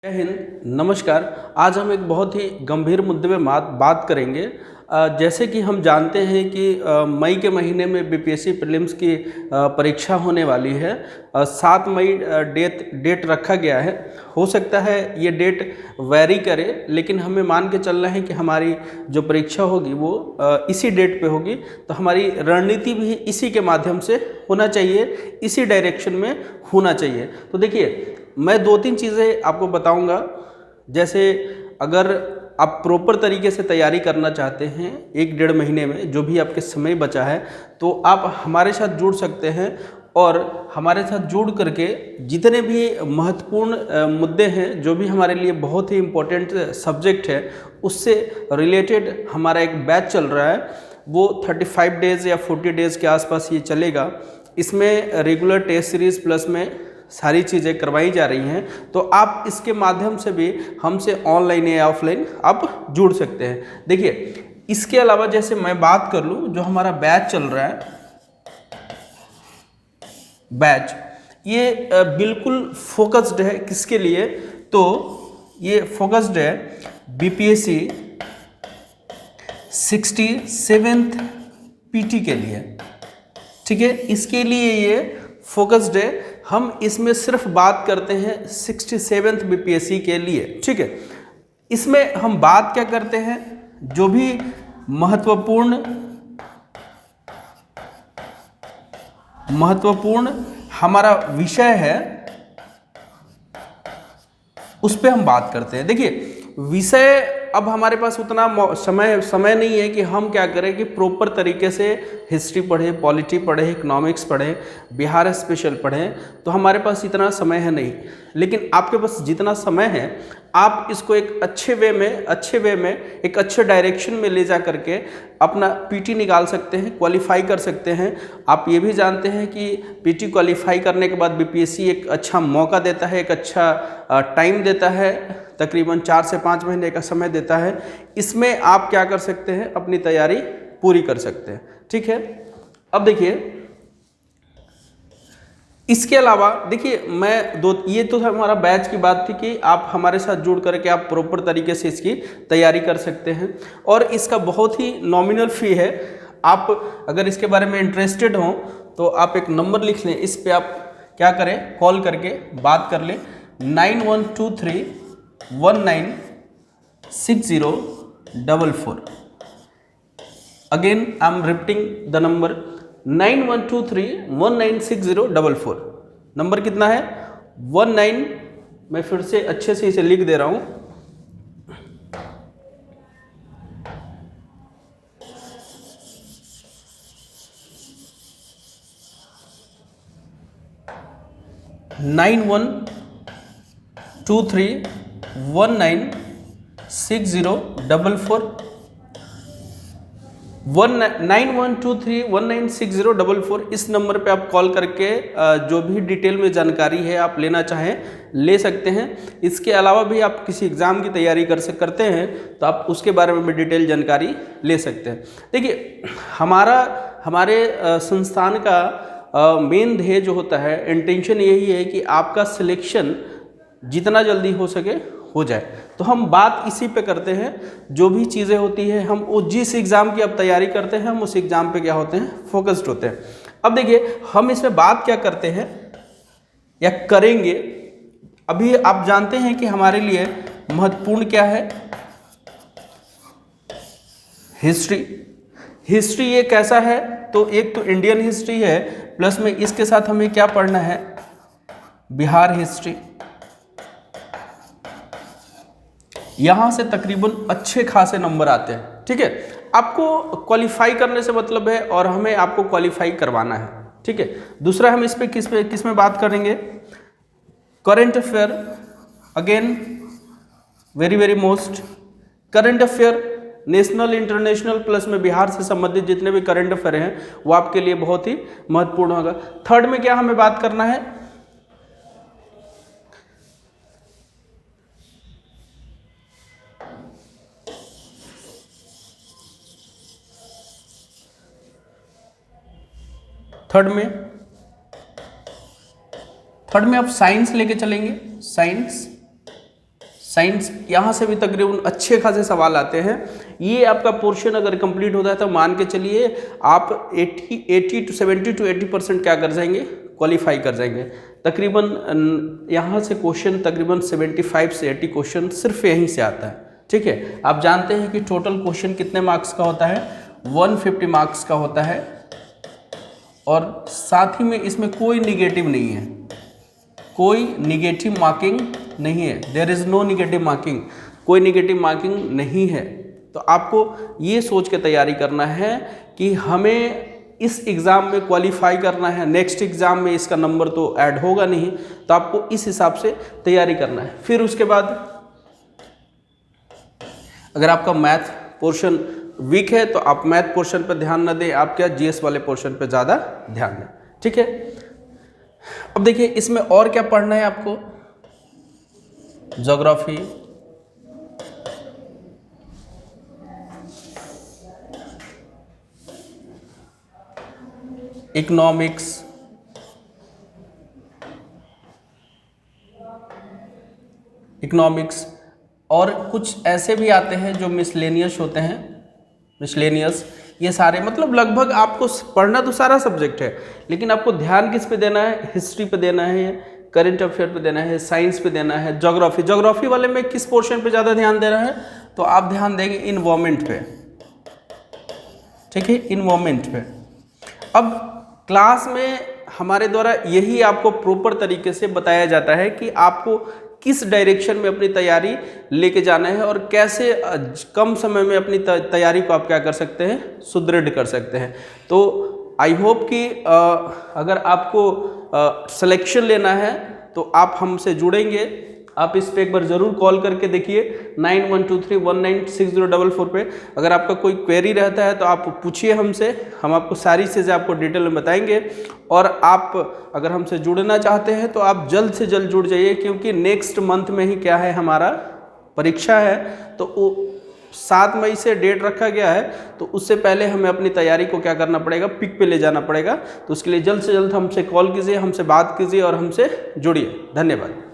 जय हिंद, नमस्कार। आज हम एक बहुत ही गंभीर मुद्दे पे बात करेंगे। जैसे कि हम जानते हैं कि मई के महीने में बीपीएससी प्रीलिम्स की परीक्षा होने वाली है। 7 मई डेट रखा गया है। हो सकता है ये डेट वैरी करे, लेकिन हमें मान के चलना है कि हमारी जो परीक्षा होगी वो इसी डेट पे होगी। तो हमारी रणनीति भी इसी के माध्यम से होना चाहिए, इसी डायरेक्शन में होना चाहिए। तो देखिए, मैं 2-3 चीज़ें आपको बताऊंगा। जैसे अगर आप प्रॉपर तरीके से तैयारी करना चाहते हैं 1-1.5 महीने में, जो भी आपके समय बचा है, तो आप हमारे साथ जुड़ सकते हैं और हमारे साथ जुड़ करके जितने भी महत्वपूर्ण मुद्दे हैं, जो भी हमारे लिए बहुत ही इम्पोर्टेंट सब्जेक्ट है, उससे रिलेटेड हमारा एक बैच चल रहा है। वो 35 डेज़ या 40 डेज़ के आसपास ये चलेगा। इसमें रेगुलर टेस्ट सीरीज़ प्लस में सारी चीज़ें करवाई जा रही हैं। तो आप इसके माध्यम से भी हमसे ऑनलाइन या ऑफलाइन आप जुड़ सकते हैं। देखिए, इसके अलावा जैसे मैं बात कर लूँ, जो हमारा बैच चल रहा है, बैच ये बिल्कुल फोकस्ड है। किसके लिए? तो ये फोकस्ड है बीपीएससी 67th पीटी के लिए। ठीक है, इसके लिए ये फोकस्ड है। हम इसमें सिर्फ बात करते हैं 67th बीपीएससी के लिए। ठीक है, इसमें हम बात क्या करते हैं? जो भी महत्वपूर्ण हमारा विषय है, उस पर हम बात करते हैं। देखिए, विषय अब हमारे पास उतना समय नहीं है कि हम क्या करें कि प्रॉपर तरीके से हिस्ट्री पढ़ें, पॉलिटी पढ़ें, इकोनॉमिक्स पढ़ें, बिहार स्पेशल पढ़ें। तो हमारे पास इतना समय है नहीं। लेकिन आपके पास जितना समय है, आप इसको एक अच्छे वे में एक अच्छे डायरेक्शन में ले जा करके अपना पीटी निकाल सकते हैं, क्वालिफाई कर सकते हैं। आप ये भी जानते हैं कि पीटी क्वालिफाई करने के बाद बीपीएससी एक अच्छा मौका देता है, एक अच्छा टाइम देता है, तकरीबन 4 से 5 महीने का समय देता है। इसमें आप क्या कर सकते हैं? अपनी तैयारी पूरी कर सकते हैं। ठीक है, अब देखिए, इसके अलावा देखिए, ये तो हमारा बैच की बात थी कि आप हमारे साथ जुड़ करके आप प्रॉपर तरीके से इसकी तैयारी कर सकते हैं। और इसका बहुत ही नॉमिनल फ़ी है। आप अगर इसके बारे में इंटरेस्टेड हों तो आप एक नंबर लिख लें। इस पे आप क्या करें? कॉल करके बात कर लें, 9123196044। Again I am repeating the number, 9123196044। Number कितना है? 19। मैं फिर से अच्छे से इसे लिख दे रहा हूं, 9123196044। 9123196044। इस नंबर पे आप कॉल करके जो भी डिटेल में जानकारी है आप लेना चाहें ले सकते हैं। इसके अलावा भी आप किसी एग्ज़ाम की तैयारी करते हैं तो आप उसके बारे में भी डिटेल जानकारी ले सकते हैं। देखिए, हमारे संस्थान का मेन ध्येय जो होता है, इंटेंशन यही है कि आपका सिलेक्शन जितना जल्दी हो सके हो जाए। तो हम बात इसी पे करते हैं। जो भी चीज़ें होती है, हम वो जिस एग्ज़ाम की अब तैयारी करते हैं, हम उस एग्ज़ाम पे क्या होते हैं? फोकस्ड होते हैं। अब देखिए, हम इसमें बात क्या करते हैं या करेंगे। अभी आप जानते हैं कि हमारे लिए महत्वपूर्ण क्या है? हिस्ट्री ये कैसा है? तो एक तो इंडियन हिस्ट्री है, प्लस में इसके साथ हमें क्या पढ़ना है? बिहार हिस्ट्री। यहां से तकरीबन अच्छे खासे नंबर आते हैं। ठीक है, आपको क्वालिफाई करने से मतलब है और हमें आपको क्वालिफाई करवाना है। ठीक है, दूसरा हम इस पे किस में बात करेंगे? Current affair. Again very very most current affair, national international plus में बिहार से संबंधित जितने भी करंट अफेयर हैं वो आपके लिए बहुत ही महत्वपूर्ण होगा। थर्ड में क्या हमें बात करना है? थर्ड में आप साइंस लेके चलेंगे। साइंस साइंस, यहाँ से भी तकरीबन अच्छे खासे सवाल आते हैं। ये आपका पोर्शन अगर कंप्लीट होता है तो मान के चलिए आप 80 to 70 to 80% क्या कर जाएंगे, क्वालिफाई कर जाएंगे। तकरीबन यहाँ से क्वेश्चन तकरीबन 75 से 80 क्वेश्चन सिर्फ यहीं से आता है। ठीक है, आप जानते हैं कि टोटल क्वेश्चन कितने मार्क्स का होता है, 150 मार्क्स का होता है, और साथ ही में इसमें कोई निगेटिव नहीं है, कोई निगेटिव मार्किंग नहीं है। There is no negative marking, कोई निगेटिव मार्किंग नहीं है। तो आपको ये सोच के तैयारी करना है कि हमें इस एग्ज़ाम में क्वालिफाई करना है, नेक्स्ट एग्ज़ाम में इसका नंबर तो ऐड होगा नहीं, तो आपको इस हिसाब से तैयारी करना है। फिर उसके बाद अगर आपका मैथ पोर्शन वीक है तो आप मैथ पोर्शन पर ध्यान न दें, आप क्या जीएस वाले पोर्शन पर ज़्यादा ध्यान दें। ठीक है, अब देखिए इसमें और क्या पढ़ना है आपको, ज्योग्राफी, इकोनॉमिक्स, और कुछ ऐसे भी आते हैं जो मिसलेनियस होते हैं, मिसलेनियस। ये सारे मतलब लगभग आपको पढ़ना तो सारा सब्जेक्ट है, लेकिन आपको ध्यान किस पे देना है, हिस्ट्री पे देना है, करंट अफेयर पे देना है, साइंस पे देना है, ज्योग्राफी वाले में किस पोर्शन पे ज़्यादा ध्यान देना है, तो आप ध्यान देंगे इन्वायरमेंट पे। ठीक है, इन्वायरमेंट पे। अब क्लास में हमारे द्वारा यही आपको प्रॉपर तरीके से बताया जाता है कि आपको किस डायरेक्शन में अपनी तैयारी लेके जाना है और कैसे कम समय में अपनी तैयारी को आप क्या कर सकते हैं, सुदृढ़ कर सकते हैं। तो आई होप कि अगर आपको सिलेक्शन लेना है तो आप हमसे जुड़ेंगे। आप इस पे एक बार ज़रूर कॉल करके देखिए 9123196044 पे। अगर आपका कोई क्वेरी रहता है तो आप पूछिए हमसे, हम आपको सारी चीज़ें आपको डिटेल में बताएंगे। और आप अगर हमसे जुड़ना चाहते हैं तो आप जल्द से जल्द जुड़ जाइए, क्योंकि नेक्स्ट मंथ में ही क्या है, हमारा परीक्षा है। तो वो 7 मई से डेट रखा गया है, तो उससे पहले हमें अपनी तैयारी को क्या करना पड़ेगा, पिक पे ले जाना पड़ेगा। तो उसके लिए जल्द से जल्द हमसे कॉल कीजिए, हमसे बात कीजिए और हमसे जुड़िए। धन्यवाद।